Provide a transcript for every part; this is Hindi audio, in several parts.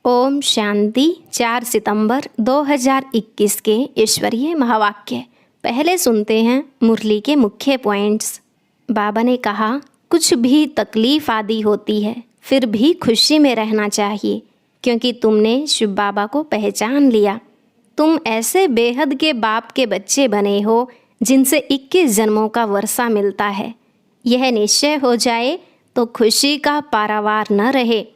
ओम शांति। 4 सितंबर 2021 के ईश्वरीय महावाक्य। पहले सुनते हैं मुरली के मुख्य पॉइंट्स। बाबा ने कहा, कुछ भी तकलीफ आदि होती है फिर भी खुशी में रहना चाहिए, क्योंकि तुमने शिव बाबा को पहचान लिया। तुम ऐसे बेहद के बाप के बच्चे बने हो जिनसे 21 जन्मों का वर्षा मिलता है। यह निश्चय हो जाए तो खुशी का पारावार न रहे।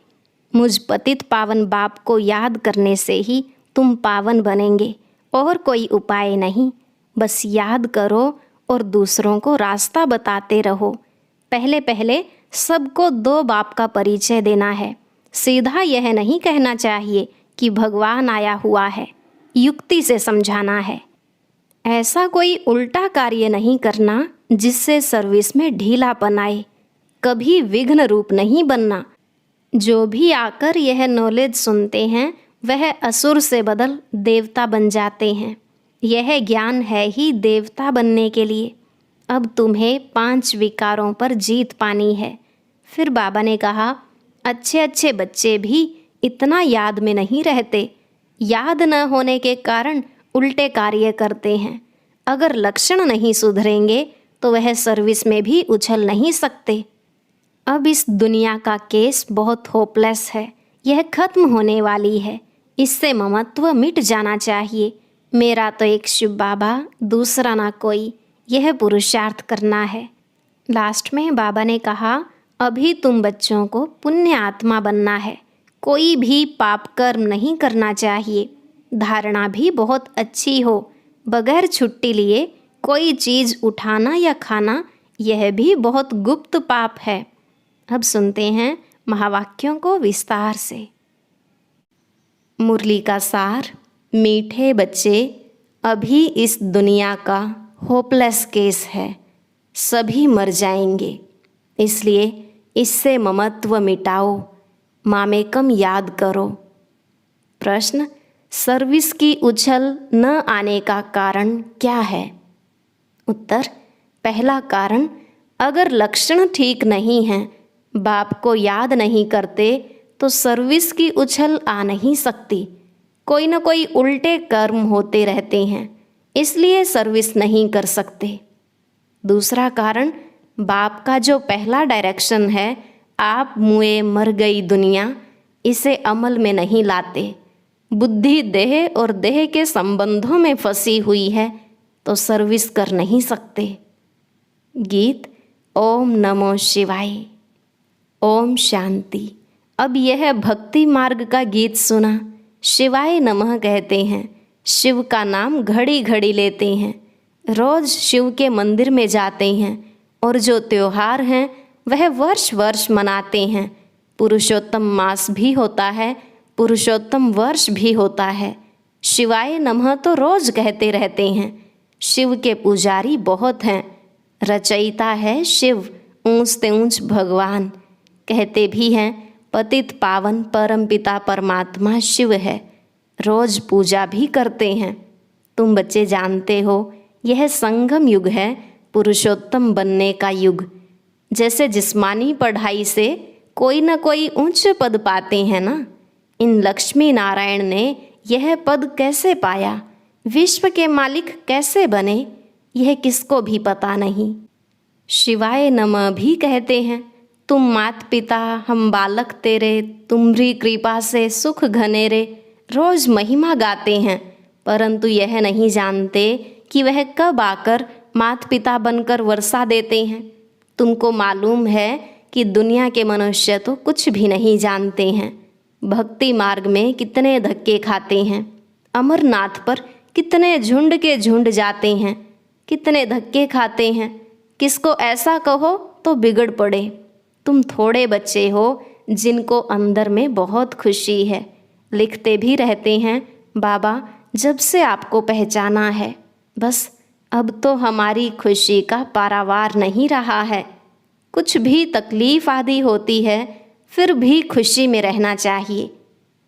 मुझ पतित पावन बाप को याद करने से ही तुम पावन बनेंगे, और कोई उपाय नहीं। बस याद करो और दूसरों को रास्ता बताते रहो। पहले पहले सबको 2 बाप का परिचय देना है। सीधा यह नहीं कहना चाहिए कि भगवान आया हुआ है, युक्ति से समझाना है। ऐसा कोई उल्टा कार्य नहीं करना जिससे सर्विस में ढीलापन आए। कभी विघ्न रूप नहीं बनना। जो भी आकर यह नॉलेज सुनते हैं वह असुर से बदल देवता बन जाते हैं। यह ज्ञान है ही देवता बनने के लिए। अब तुम्हें 5 विकारों पर जीत पानी है। फिर बाबा ने कहा, अच्छे अच्छे बच्चे भी इतना याद में नहीं रहते। याद न होने के कारण उल्टे कार्य करते हैं। अगर लक्षण नहीं सुधरेंगे तो वह सर्विस में भी उछल नहीं सकते। अब इस दुनिया का केस बहुत होपलेस है। यह खत्म होने वाली है। इससे ममत्व मिट जाना चाहिए। मेरा तो एक शिव बाबा, दूसरा ना कोई। यह पुरुषार्थ करना है। लास्ट में बाबा ने कहा, अभी तुम बच्चों को पुण्य आत्मा बनना है। कोई भी पाप कर्म नहीं करना चाहिए। धारणा भी बहुत अच्छी हो। बगैर छुट्टी लिए कोई चीज़ उठाना या खाना, यह भी बहुत गुप्त पाप है। अब सुनते हैं महावाक्यों को विस्तार से। मुरली का सार। मीठे बच्चे, अभी इस दुनिया का होपलेस केस है। सभी मर जाएंगे, इसलिए इससे ममत्व मिटाओ। मामेकम याद करो। प्रश्न, सर्विस की उछल न आने का कारण क्या है? उत्तर, पहला कारण, अगर लक्षण ठीक नहीं हैं, बाप को याद नहीं करते तो सर्विस की उछल आ नहीं सकती। कोई न कोई उल्टे कर्म होते रहते हैं, इसलिए सर्विस नहीं कर सकते। दूसरा कारण, बाप का जो पहला डायरेक्शन है, आप मुए मर गई दुनिया, इसे अमल में नहीं लाते। बुद्धि देह और देह के संबंधों में फंसी हुई है तो सर्विस कर नहीं सकते। गीत। ओम नमो शिवाय। ओम शांति। अब यह भक्ति मार्ग का गीत सुना। शिवाय नमः कहते हैं। शिव का नाम घड़ी घड़ी लेते हैं। रोज शिव के मंदिर में जाते हैं, और जो त्योहार हैं वह वर्ष वर्ष मनाते हैं। पुरुषोत्तम मास भी होता है, पुरुषोत्तम वर्ष भी होता है। शिवाय नमः तो रोज कहते रहते हैं। शिव के पुजारी बहुत हैं। रचयिता है शिव, ऊंच ते ऊंच भगवान। कहते भी हैं पतित पावन परमपिता परमात्मा शिव है। रोज पूजा भी करते हैं। तुम बच्चे जानते हो, यह संगम युग है, पुरुषोत्तम बनने का युग। जैसे जिस्मानी पढ़ाई से कोई न कोई उच्च पद पाते हैं ना, इन लक्ष्मी नारायण ने यह पद कैसे पाया, विश्व के मालिक कैसे बने, यह किसको भी पता नहीं। शिवाय नमः भी कहते हैं। तुम मात पिता हम बालक तेरे, तुम्हारी कृपा से सुख घनेरे। रोज महिमा गाते हैं, परंतु यह नहीं जानते कि वह कब आकर मात पिता बनकर वर्षा देते हैं। तुमको मालूम है कि दुनिया के मनुष्य तो कुछ भी नहीं जानते हैं। भक्ति मार्ग में कितने धक्के खाते हैं। अमरनाथ पर कितने झुंड के झुंड जाते हैं, कितने धक्के खाते हैं। किसको ऐसा कहो तो बिगड़ पड़े। तुम थोड़े बच्चे हो जिनको अंदर में बहुत खुशी है। लिखते भी रहते हैं, बाबा जब से आपको पहचाना है, बस अब तो हमारी खुशी का पारावार नहीं रहा है। कुछ भी तकलीफ आदि होती है फिर भी खुशी में रहना चाहिए।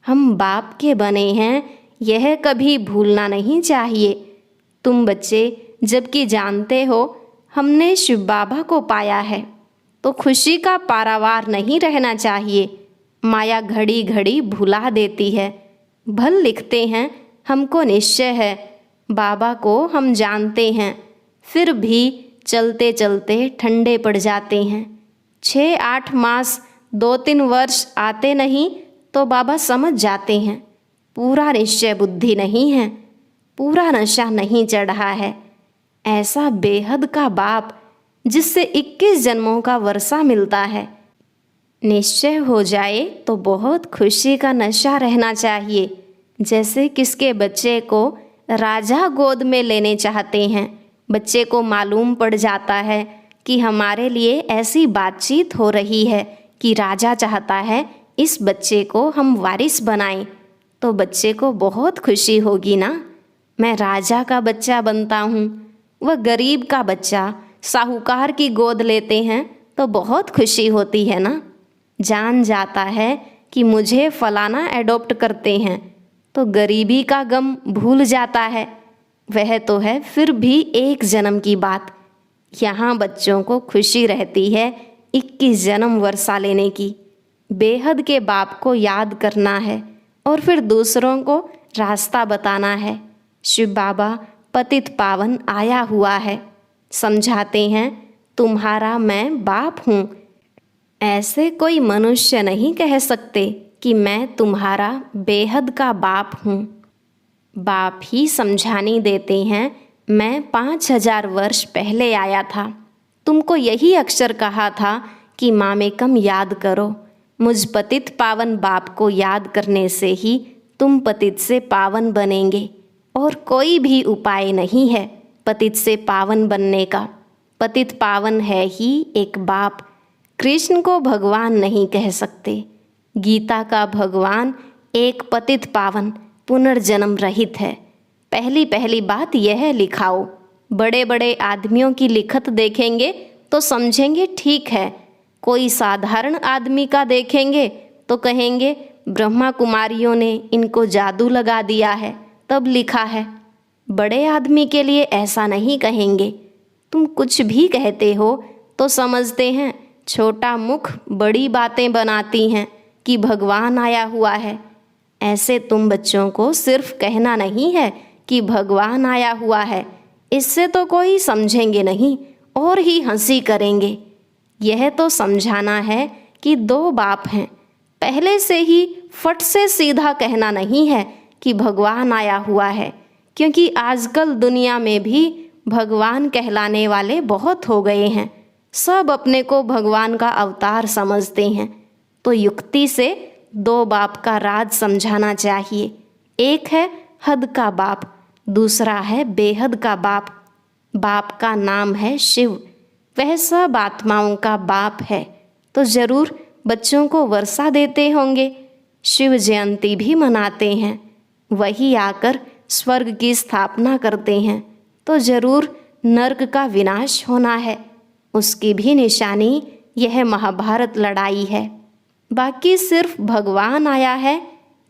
हम बाप के बने हैं, यह कभी भूलना नहीं चाहिए। तुम बच्चे जबकि जानते हो हमने शिव बाबा को पाया है, तो खुशी का पारावार नहीं रहना चाहिए। माया घड़ी घड़ी भुला देती है। भल लिखते हैं हमको निश्चय है, बाबा को हम जानते हैं, फिर भी चलते चलते ठंडे पड़ जाते हैं। 6-8 मास 2-3 वर्ष आते नहीं तो बाबा समझ जाते हैं, पूरा निश्चय बुद्धि नहीं है, पूरा नशा नहीं चढ़ा है। ऐसा बेहद का बाप जिससे 21 जन्मों का वर्षा मिलता है। निश्चय हो जाए तो बहुत खुशी का नशा रहना चाहिए। जैसे किसके बच्चे को राजा गोद में लेने चाहते हैं, बच्चे को मालूम पड़ जाता है कि हमारे लिए ऐसी बातचीत हो रही है कि राजा चाहता है इस बच्चे को हम वारिस बनाएं, तो बच्चे को बहुत खुशी होगी ना। मैं राजा का बच्चा बनता हूँ। वह गरीब का बच्चा साहूकार की गोद लेते हैं तो बहुत खुशी होती है ना। जान जाता है कि मुझे फलाना एडॉप्ट करते हैं तो गरीबी का गम भूल जाता है। वह तो है फिर भी एक जन्म की बात। यहाँ बच्चों को खुशी रहती है 21 जन्म वर्षा लेने की। बेहद के बाप को याद करना है और फिर दूसरों को रास्ता बताना है। शिव बाबा पतित पावन आया हुआ है, समझाते हैं तुम्हारा मैं बाप हूँ। ऐसे कोई मनुष्य नहीं कह सकते कि मैं तुम्हारा बेहद का बाप हूँ। बाप ही समझानी देते हैं, मैं 5000 वर्ष पहले आया था, तुमको यही अक्षर कहा था कि मामेकम याद करो। मुझ पतित पावन बाप को याद करने से ही तुम पतित से पावन बनेंगे, और कोई भी उपाय नहीं है पतित से पावन बनने का। पतित पावन है ही एक बाप। कृष्ण को भगवान नहीं कह सकते। गीता का भगवान एक पतित पावन पुनर्जन्म रहित है। पहली पहली बात यह लिखाओ। बड़े बड़े आदमियों की लिखत देखेंगे तो समझेंगे ठीक है, कोई साधारण आदमी का देखेंगे तो कहेंगे ब्रह्मा कुमारियों ने इनको जादू लगा दिया है तब लिखा है। बड़े आदमी के लिए ऐसा नहीं कहेंगे। तुम कुछ भी कहते हो तो समझते हैं छोटा मुख बड़ी बातें बनाती हैं कि भगवान आया हुआ है। ऐसे तुम बच्चों को सिर्फ कहना नहीं है कि भगवान आया हुआ है, इससे तो कोई समझेंगे नहीं और ही हंसी करेंगे। यह तो समझाना है कि 2 बाप हैं। पहले से ही फट से सीधा कहना नहीं है कि भगवान आया हुआ है, क्योंकि आजकल दुनिया में भी भगवान कहलाने वाले बहुत हो गए हैं। सब अपने को भगवान का अवतार समझते हैं। तो युक्ति से 2 बाप का राज समझाना चाहिए। एक है हद का बाप, दूसरा है बेहद का बाप। बाप का नाम है शिव, वह सब आत्माओं का बाप है। तो जरूर बच्चों को वर्षा देते होंगे, शिव जयंती भी मनाते हैं। वही आकर स्वर्ग की स्थापना करते हैं, तो जरूर नर्क का विनाश होना है। उसकी भी निशानी यह महाभारत लड़ाई है। बाकी सिर्फ भगवान आया है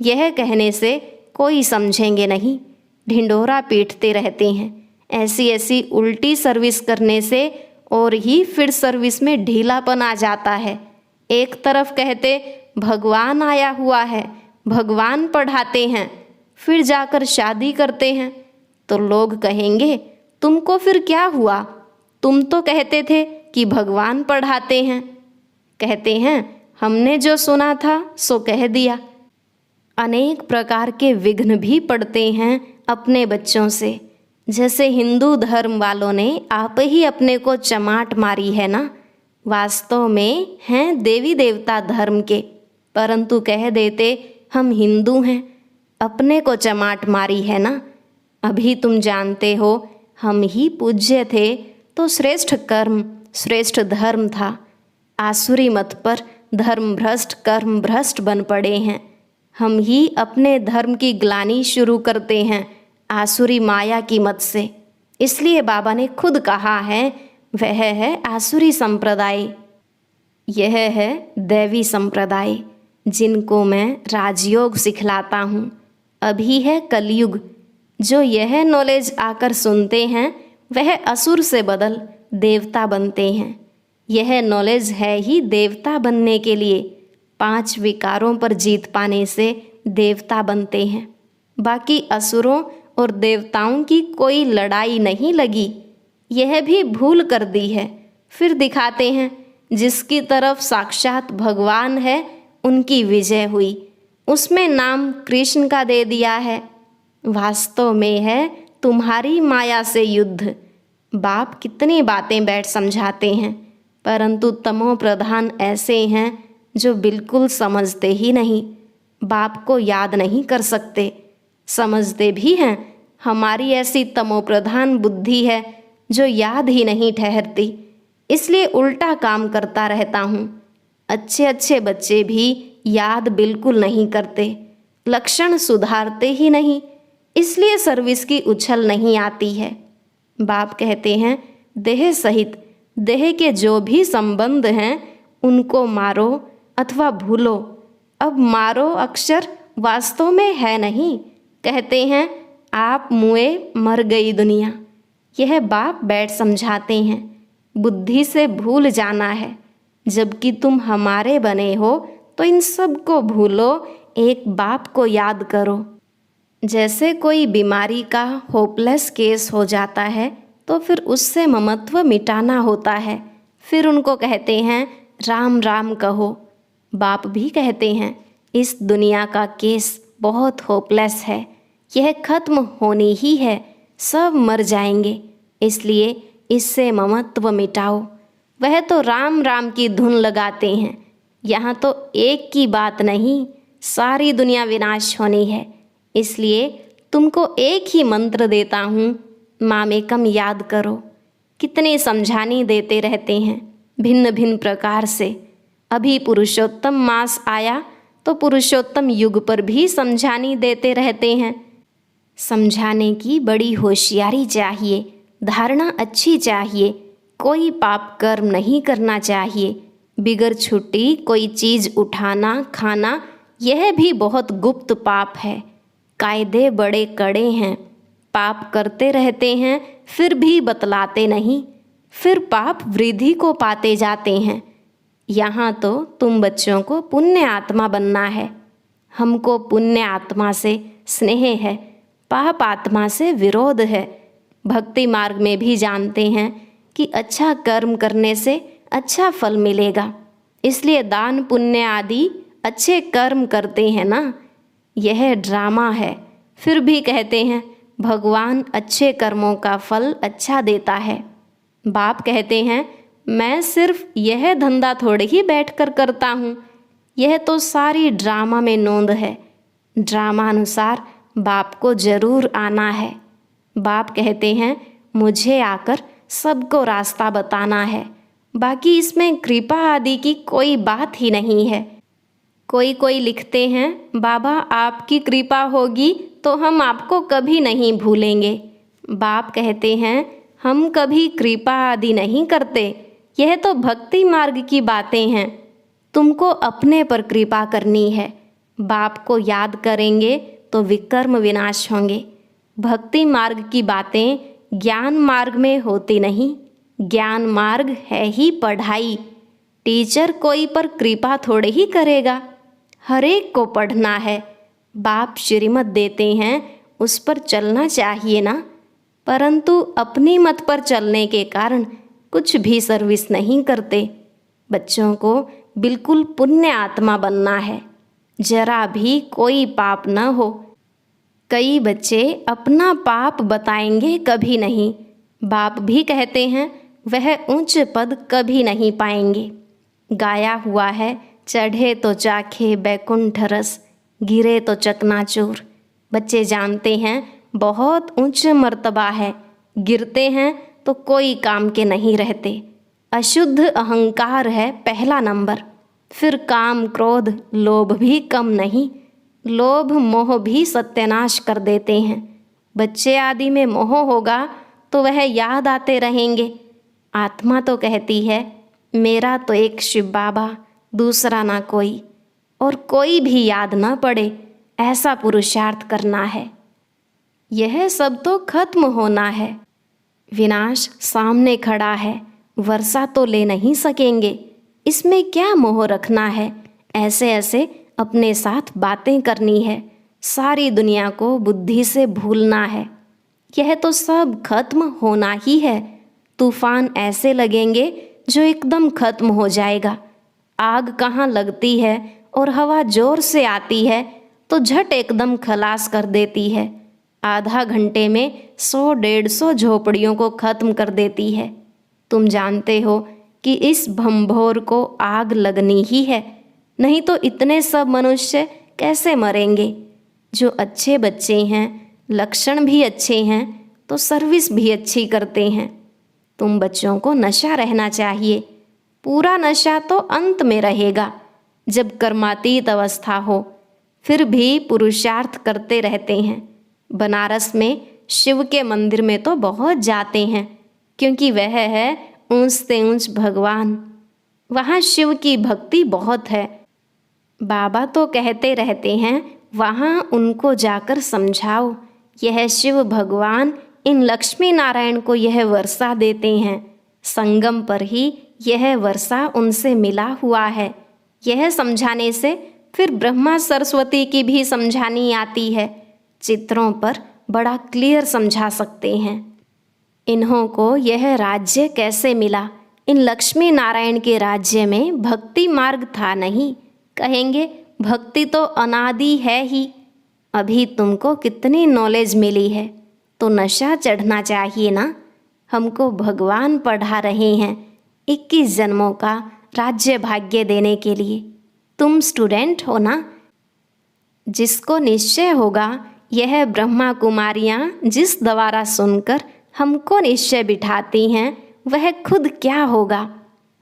यह कहने से कोई समझेंगे नहीं, ढिंढोरा पीटते रहते हैं। ऐसी ऐसी उल्टी सर्विस करने से और ही फिर सर्विस में ढीलापन आ जाता है। एक तरफ कहते भगवान आया हुआ है, भगवान पढ़ाते हैं, फिर जाकर शादी करते हैं तो लोग कहेंगे तुमको फिर क्या हुआ, तुम तो कहते थे कि भगवान पढ़ाते हैं। कहते हैं हमने जो सुना था सो कह दिया। अनेक प्रकार के विघ्न भी पड़ते हैं अपने बच्चों से। जैसे हिंदू धर्म वालों ने आप ही अपने को चमाट मारी है ना। वास्तव में हैं देवी देवता धर्म के, परंतु कह देते हम हिंदू हैं, अपने को चमाट मारी है ना। अभी तुम जानते हो हम ही पूज्य थे तो श्रेष्ठ कर्म श्रेष्ठ धर्म था। आसुरी मत पर धर्म भ्रष्ट कर्म भ्रष्ट बन पड़े हैं। हम ही अपने धर्म की ग्लानि शुरू करते हैं आसुरी माया की मत से। इसलिए बाबा ने खुद कहा है वह है आसुरी संप्रदाय, यह है दैवी संप्रदाय जिनको मैं राजयोग सिखलाता हूँ। अभी है कलयुग। जो यह नॉलेज आकर सुनते हैं वह असुर से बदल देवता बनते हैं। यह नॉलेज है ही देवता बनने के लिए। 5 विकारों पर जीत पाने से देवता बनते हैं। बाकी असुरों और देवताओं की कोई लड़ाई नहीं लगी, यह भी भूल कर दी है। फिर दिखाते हैं जिसकी तरफ साक्षात भगवान है उनकी विजय हुई, उसमें नाम कृष्ण का दे दिया है। वास्तव में है तुम्हारी माया से युद्ध। बाप कितनी बातें बैठ समझाते हैं, परंतु तमो प्रधान ऐसे हैं जो बिल्कुल समझते ही नहीं, बाप को याद नहीं कर सकते। समझते भी हैं, हमारी ऐसी तमो प्रधान बुद्धि है जो याद ही नहीं ठहरती, इसलिए उल्टा काम करता रहता हूँ। अच्छे अच्छे बच्चे भी याद बिल्कुल नहीं करते, लक्षण सुधारते ही नहीं, इसलिए सर्विस की उछल नहीं आती है। बाप कहते हैं देह सहित देह के जो भी संबंध हैं उनको मारो अथवा भूलो। अब मारो अक्षर वास्तव में है नहीं, कहते हैं आप मुए मर गई दुनिया। यह बाप बैठ समझाते हैं, बुद्धि से भूल जाना है। जबकि तुम हमारे बने हो तो इन सब को भूलो, एक बाप को याद करो। जैसे कोई बीमारी का होपलेस केस हो जाता है तो फिर उससे ममत्व मिटाना होता है। फिर उनको कहते हैं राम राम कहो। बाप भी कहते हैं इस दुनिया का केस बहुत होपलेस है, यह खत्म होनी ही है, सब मर जाएंगे, इसलिए इससे ममत्व मिटाओ। वह तो राम राम की धुन लगाते हैं, यहाँ तो एक की बात नहीं, सारी दुनिया विनाश होनी है, इसलिए तुमको एक ही मंत्र देता हूँ, मामेकम याद करो। कितने समझानी देते रहते हैं भिन्न भिन्न प्रकार से। अभी पुरुषोत्तम मास आया तो पुरुषोत्तम युग पर भी समझानी देते रहते हैं। समझाने की बड़ी होशियारी चाहिए, धारणा अच्छी चाहिए, कोई पाप कर्म नहीं करना चाहिए। बिगर छुट्टी कोई चीज़ उठाना खाना यह भी बहुत गुप्त पाप है। कायदे बड़े कड़े हैं, पाप करते रहते हैं फिर भी बतलाते नहीं, फिर पाप वृद्धि को पाते जाते हैं। यहाँ तो तुम बच्चों को पुण्य आत्मा बनना है। हमको पुण्य आत्मा से स्नेह है, पाप आत्मा से विरोध है। भक्ति मार्ग में भी जानते हैं कि अच्छा कर्म करने से अच्छा फल मिलेगा, इसलिए दान पुण्य आदि अच्छे कर्म करते हैं ना। यह ड्रामा है, फिर भी कहते हैं भगवान अच्छे कर्मों का फल अच्छा देता है। बाप कहते हैं मैं सिर्फ यह धंधा थोड़े ही बैठकर करता हूँ, यह तो सारी ड्रामा में नोंद है। ड्रामा अनुसार बाप को जरूर आना है। बाप कहते हैं मुझे आकर सबको रास्ता बताना है, बाकी इसमें कृपा आदि की कोई बात ही नहीं है। कोई लिखते हैं बाबा आपकी कृपा होगी तो हम आपको कभी नहीं भूलेंगे। बाप कहते हैं हम कभी कृपा आदि नहीं करते, यह तो भक्ति मार्ग की बातें हैं, तुमको अपने पर कृपा करनी है। बाप को याद करेंगे तो विकर्म विनाश होंगे। भक्ति मार्ग की बातें ज्ञान मार्ग में होती नहीं, ज्ञान मार्ग है ही पढ़ाई। टीचर कोई पर कृपा थोड़े ही करेगा, हर एक को पढ़ना है। बाप श्रीमत देते हैं उस पर चलना चाहिए ना, परंतु अपनी मत पर चलने के कारण कुछ भी सर्विस नहीं करते। बच्चों को बिल्कुल पुण्य आत्मा बनना है, जरा भी कोई पाप न हो। कई बच्चे अपना पाप बताएंगे कभी नहीं, बाप भी कहते हैं वह उच्च पद कभी नहीं पाएंगे। गाया हुआ है चढ़े तो चाखे बैकुंठ रस, गिरे तो चकनाचूर। बच्चे जानते हैं बहुत उच्च मर्तबा है, गिरते हैं तो कोई काम के नहीं रहते। अशुद्ध अहंकार है पहला नंबर, फिर काम क्रोध लोभ भी कम नहीं, लोभ मोह भी सत्यानाश कर देते हैं। बच्चे आदि में मोह होगा तो वह याद आते रहेंगे। आत्मा तो कहती है मेरा तो एक शिव बाबा, दूसरा ना कोई, और कोई भी याद न पड़े, ऐसा पुरुषार्थ करना है। यह सब तो खत्म होना है, विनाश सामने खड़ा है, वर्षा तो ले नहीं सकेंगे, इसमें क्या मोह रखना है, ऐसे ऐसे अपने साथ बातें करनी है, सारी दुनिया को बुद्धि से भूलना है। यह तो सब खत्म होना ही है। तूफान ऐसे लगेंगे जो एकदम खत्म हो जाएगा। आग कहाँ लगती है और हवा जोर से आती है तो झट एकदम खलास कर देती है। आधा घंटे में 100-150 झोपड़ियों को खत्म कर देती है। तुम जानते हो कि इस भंभोर को आग लगनी ही है, नहीं तो इतने सब मनुष्य कैसे मरेंगे। जो अच्छे बच्चे हैं, लक्षण भी अच्छे हैं, तो सर्विस भी अच्छी करते हैं। तुम बच्चों को नशा रहना चाहिए। पूरा नशा तो अंत में रहेगा, जब कर्मातीत अवस्था हो। फिर भी पुरुषार्थ करते रहते हैं। बनारस में शिव के मंदिर में तो बहुत जाते हैं, क्योंकि वह है ऊंच से ऊंच भगवान। वहाँ शिव की भक्ति बहुत है। बाबा तो कहते रहते हैं, वहाँ उनको जाकर समझाओ, यह शिव भगवान इन लक्ष्मी नारायण को यह वर्षा देते हैं। संगम पर ही यह वर्षा उनसे मिला हुआ है। यह समझाने से फिर ब्रह्मा सरस्वती की भी समझानी आती है। चित्रों पर बड़ा क्लियर समझा सकते हैं। इन्हों को यह राज्य कैसे मिला? इन लक्ष्मी नारायण के राज्य में भक्ति मार्ग था नहीं। कहेंगे भक्ति तो अनादि है ही। अभी तुमको कितनी नॉलेज मिली है, तो नशा चढ़ना चाहिए ना। हमको भगवान पढ़ा रहे हैं 21 जन्मों का राज्य भाग्य देने के लिए। तुम स्टूडेंट हो ना। जिसको निश्चय होगा यह ब्रह्मा कुमारियाँ जिस द्वारा सुनकर हमको निश्चय बिठाती हैं, वह खुद क्या होगा।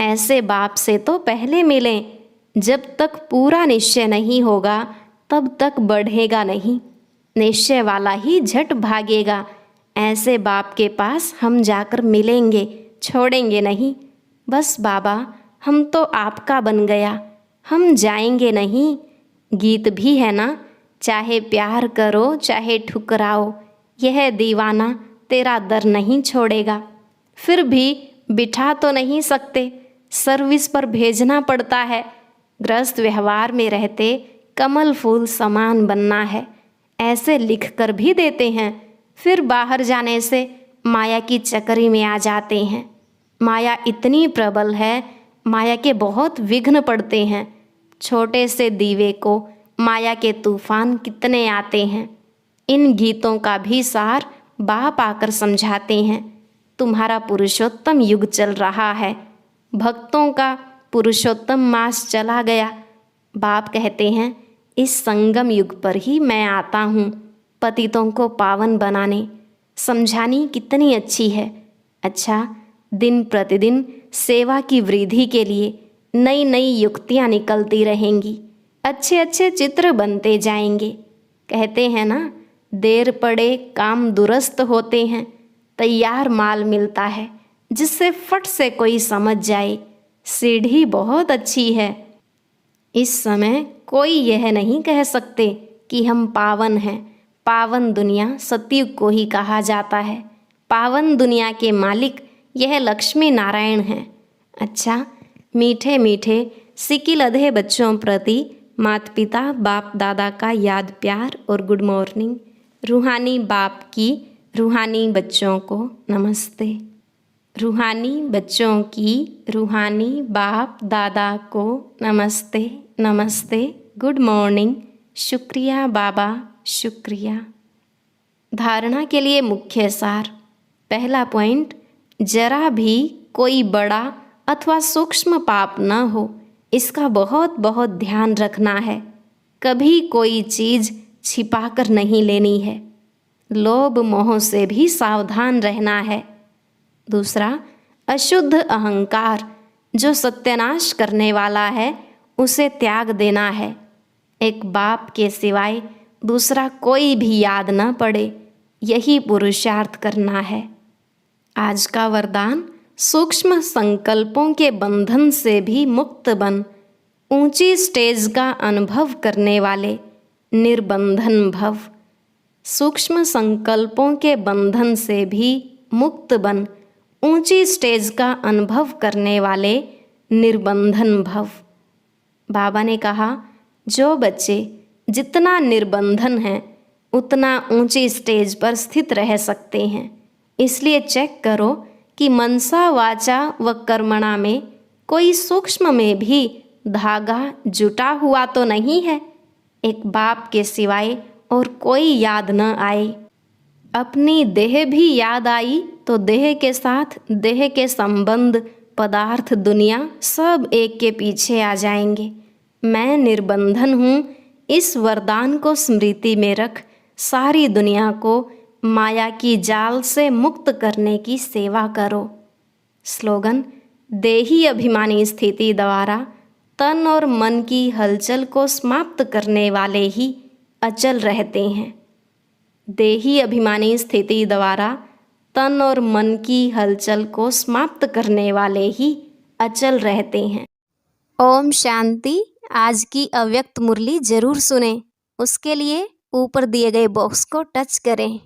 ऐसे बाप से तो पहले मिलें। जब तक पूरा निश्चय नहीं होगा तब तक बढ़ेगा नहीं। निश्चय वाला ही झट भागेगा। ऐसे बाप के पास हम जाकर मिलेंगे, छोड़ेंगे नहीं। बस बाबा हम तो आपका बन गया, हम जाएंगे नहीं। गीत भी है ना, चाहे प्यार करो चाहे ठुकराओ, यह दीवाना तेरा दर नहीं छोड़ेगा। फिर भी बिठा तो नहीं सकते, सर्विस पर भेजना पड़ता है। गृहस्थ व्यवहार में रहते कमल फूल समान बनना है, ऐसे लिख कर भी देते हैं। फिर बाहर जाने से माया की चक्करी में आ जाते हैं। माया इतनी प्रबल है, माया के बहुत विघ्न पड़ते हैं। छोटे से दीवे को माया के तूफान कितने आते हैं। इन गीतों का भी सार बाप आकर समझाते हैं। तुम्हारा पुरुषोत्तम युग चल रहा है, भक्तों का पुरुषोत्तम मास चला गया। बाप कहते हैं इस संगम युग पर ही मैं आता हूँ, पतितों को पावन बनाने। समझानी कितनी अच्छी है। अच्छा, दिन प्रतिदिन सेवा की वृद्धि के लिए नई नई युक्तियाँ निकलती रहेंगी, अच्छे अच्छे चित्र बनते जाएंगे। कहते हैं ना, देर पड़े काम दुरुस्त होते हैं। तैयार माल मिलता है जिससे फट से कोई समझ जाए सीढ़ी बहुत अच्छी है। इस समय कोई यह नहीं कह सकते कि हम पावन हैं। पावन दुनिया सतयुग को ही कहा जाता है। पावन दुनिया के मालिक यह लक्ष्मी नारायण हैं। अच्छा, मीठे मीठे सिकिल अधे बच्चों प्रति माता पिता बाप दादा का याद प्यार और गुड मॉर्निंग। रूहानी बाप की रूहानी बच्चों को नमस्ते। रूहानी बच्चों की रूहानी बाप दादा को नमस्ते नमस्ते, गुड मॉर्निंग। शुक्रिया बाबा, शुक्रिया। धारणा के लिए मुख्य सार। पहला पॉइंट, जरा भी कोई बड़ा अथवा सूक्ष्म पाप न हो, इसका बहुत बहुत ध्यान रखना है। कभी कोई चीज़ छिपाकर नहीं लेनी है। लोभ मोह से भी सावधान रहना है। दूसरा, अशुद्ध अहंकार जो सत्यानाश करने वाला है, उसे त्याग देना है। एक बाप के सिवाय दूसरा कोई भी याद न पड़े, यही पुरुषार्थ करना है। आज का वरदान, सूक्ष्म संकल्पों के बंधन से भी मुक्त बन, ऊंची स्टेज का अनुभव करने वाले निर्बंधन भव। सूक्ष्म संकल्पों के बंधन से भी मुक्त बन, ऊंची स्टेज का अनुभव करने वाले निर्बंधन भव। बाबा ने कहा, जो बच्चे जितना निर्बंधन हैं उतना ऊंची स्टेज पर स्थित रह सकते हैं। इसलिए चेक करो कि मनसा वाचा व कर्मणा में कोई सूक्ष्म में भी धागा जुटा हुआ तो नहीं है। एक बाप के सिवाय और कोई याद न आए। अपनी देह भी याद आई तो देह के साथ देह के संबंध, पदार्थ, दुनिया सब एक के पीछे आ जाएंगे। मैं निर्बंधन हूँ, इस वरदान को स्मृति में रख सारी दुनिया को माया की जाल से मुक्त करने की सेवा करो। स्लोगन: देही अभिमानी स्थिति द्वारा तन और मन की हलचल को समाप्त करने वाले ही अचल रहते हैं। देही अभिमानी स्थिति द्वारा तन और मन की हलचल को समाप्त करने वाले ही अचल रहते हैं। ओम शांति। आज की अव्यक्त मुरली जरूर सुने। उसके लिए ऊपर दिए गए बॉक्स को टच करें।